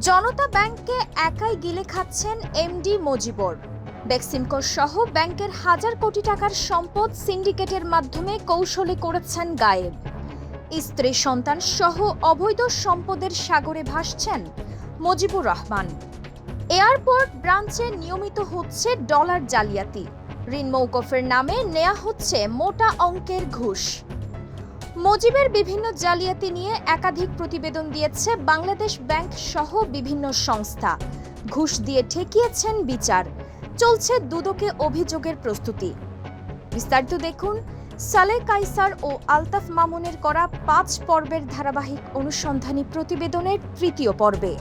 জনতা ব্যাংককে একাই গিলে খাচ্ছেন এমডি মজিবর। বেক্সিমকো সহ ব্যাংকের হাজার কোটি টাকার সম্পদ সিন্ডিকেটের মাধ্যমে কৌশলে করেছেন গায়েব। স্ত্রী সন্তান সহ অবৈধ সম্পদের সাগরে ভাসছেন মজিবুর রহমান। এয়ারপোর্ট ব্রাঞ্চে নিয়মিত হচ্ছে ডলার জালিয়াতি, ঋণ মওকুফের নামে নেওয়া হচ্ছে মোটা অঙ্কের ঘুষ। মজিবের বিভিন্ন জালিয়াতি নিয়ে একাধিক প্রতিবেদন দিয়েছে বাংলাদেশ ব্যাংক সহ বিভিন্ন সংস্থা। ঘুষ দিয়ে ঠেকিয়েছেন বিচার, চলছে দুদকে অভিযোগের প্রস্তুতি। বিস্তারিত দেখুন সালেহ কায়সার ও আলতাফ মামুনের করা ৫ পর্বের ধারাবাহিক অনুসন্ধানী প্রতিবেদনের তৃতীয় পর্বে।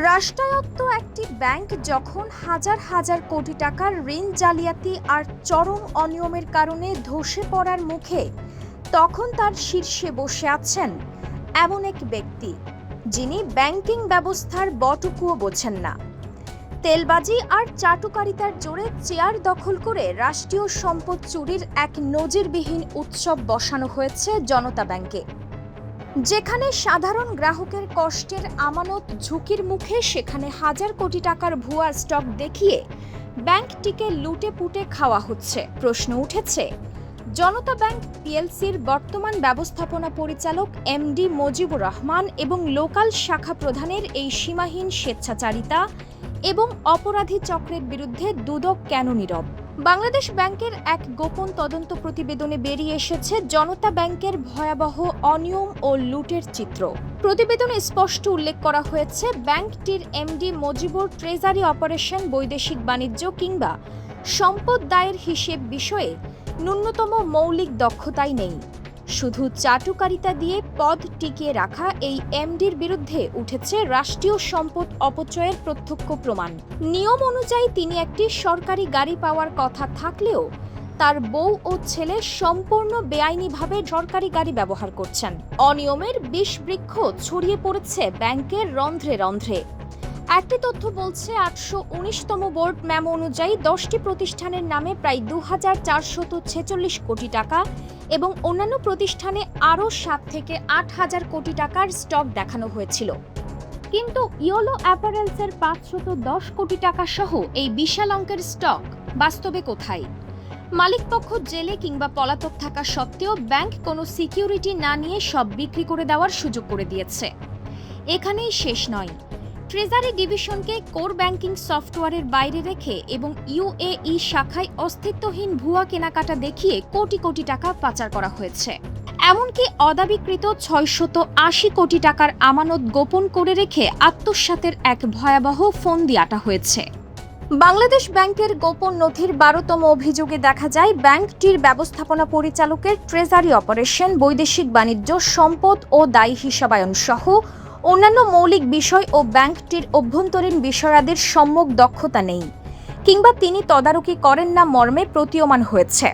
রাষ্ট্রায়ত্ত একটি ব্যাংক যখন হাজার হাজার কোটি টাকার ঋণ জালিয়াতি আর চরম অনিয়মের কারণে ধসে পড়ার মুখে, তখন তার শীর্ষে বসে আছেন এমন এক ব্যক্তি যিনি ব্যাংকিং ব্যবস্থার বটুকুও বোঝেন না। তেলবাজি আর চাটুকারিতার জোরে চেয়ার দখল করে রাষ্ট্রীয় সম্পদ চুরির এক নজিরবিহীন উৎসব বসানো হয়েছে জনতা ব্যাংকে। যেখানে সাধারণ গ্রাহকের কষ্টের আমানত ঝুঁকির মুখে, সেখানে হাজার কোটি টাকার ভুয়া স্টক দেখিয়ে ব্যাংকটিকে লুটে পুটে খাওয়া হচ্ছে। প্রশ্ন উঠেছে, জনতা ব্যাংক পিএলসির বর্তমান ব্যবস্থাপনা পরিচালক এমডি মজিবুর রহমান এবং লোকাল শাখা প্রধানের এই সীমাহীন স্বেচ্ছাচারিতা এবং অপরাধী চক্রের বিরুদ্ধে দুদক কেন নীরব? বাংলাদেশ ব্যাংকের এক গোপন তদন্ত প্রতিবেদনে বেরিয়ে এসেছে জনতা ব্যাংকের ভয়াবহ অনিয়ম ও লুটের চিত্র। প্রতিবেদনে স্পষ্ট উল্লেখ করা হয়েছে, ব্যাংকটির এমডি মজিবুর ট্রেজারি অপারেশন, বৈদেশিক বাণিজ্য কিংবা সম্পদ দায়ের হিসেব বিষয়ে ন্যূনতম মৌলিক দক্ষতাই নেই। শুধু চাটুকারিতা দিয়ে পদ টিকিয়ে রাখা এই এমডির বিরুদ্ধে উঠেছে রাষ্ট্রীয় সম্পদ অপচয়ের প্রত্যক্ষ প্রমাণ। নিয়ম অনুযায়ী তিনি একটি সরকারি গাড়ি পাওয়ার কথা থাকলেও তার বউ ও ছেলে সম্পূর্ণ বেআইনিভাবে সরকারি গাড়ি ব্যবহার করছেন। অনিয়মের বিষবৃক্ষ ছড়িয়ে পড়েছে ব্যাংকের রন্ধ্রে রন্ধ্রে। একটি তথ্য বলছে, ৮১৯তম বোর্ড মেমো অনুযায়ী ১০টি প্রতিষ্ঠানের নামে প্রায় ২,৪৪৬ কোটি টাকা এবং অন্যান্য প্রতিষ্ঠানে আরও ৭ থেকে ৮,০০০ কোটি টাকার স্টক দেখানো হয়েছিল। কিন্তু ইয়েলো অ্যাপারেলসের ৫১০ কোটি টাকা সহ এই বিশাল অঙ্কের স্টক বাস্তবে কোথায়? মালিকপক্ষ জেলে কিংবা পলাতক থাকা সত্ত্বেও ব্যাংক কোনো সিকিউরিটি না নিয়ে সব বিক্রি করে দেওয়ার সুযোগ করে দিয়েছে। এখানেই শেষ নয়, ট্রেজারি ডিভিশনকে কোর ব্যাংকিং সফটওয়্যারের বাইরে রেখে এবং ইউএই শাখায় অস্তিত্বহীন ভুয়া কেনাকাটা দেখিয়ে কোটি কোটি টাকা পাচার করা হয়েছে। এমনকি অদাবিকৃত ৬৮০ কোটি টাকার আমানত গোপন করে রেখে আত্মসাতের এক ভয়াবহ ফন্দি আঁটা হয়েছে। বাংলাদেশ ব্যাংকের গোপন নথির ১২তম অভিযোগে দেখা যায়, ব্যাংকটির ব্যবস্থাপনা পরিচালকের ট্রেজারি অপারেশন, বৈদেশিক বাণিজ্য, সম্পদ ও দায়ী হিসাবায়ন সহ অন্যান্য মৌলিক বিষয় ও ব্যাংকটির অভ্যন্তরীণ বিষয়াদির সম্যক দক্ষতা নেই কিংবা তিনি তদারকি করেন না মর্মে প্রতীয়মান হয়েছে।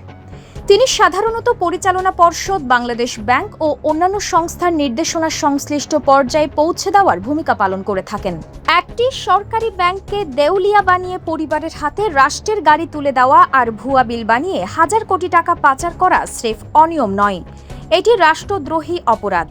তিনি সাধারণত পরিচালনা পর্ষদ, বাংলাদেশ ব্যাংক ও অন্যান্য সংস্থার নির্দেশনা সংশ্লিষ্ট পর্যায়ে পৌঁছে দেওয়ার ভূমিকা পালন করে থাকেন। একটি সরকারি ব্যাংককে দেউলিয়া বানিয়ে পরিবারের হাতে রাষ্ট্রের গাড়ি তুলে দেওয়া আর ভুয়া বিল বানিয়ে হাজার কোটি টাকা পাচার করা স্রেফ অনিয়ম নয়, এটি রাষ্ট্রদ্রোহী অপরাধ।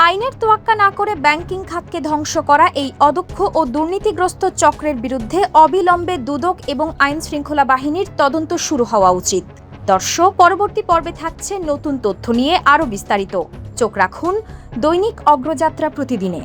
আইনের তোয়াক্কা না করে ব্যাংকিং খাতকে ধ্বংস করা এই অদক্ষ ও দুর্নীতিগ্রস্ত চক্রের বিরুদ্ধে অবিলম্বে দুদক এবং আইন শৃঙ্খলা বাহিনীর তদন্ত শুরু হওয়া উচিত। দর্শক, পরবর্তী পর্বে থাকছে নতুন তথ্য নিয়ে আরও বিস্তারিত। চোখ রাখুন দৈনিক অগ্রযাত্রা প্রতিদিনে।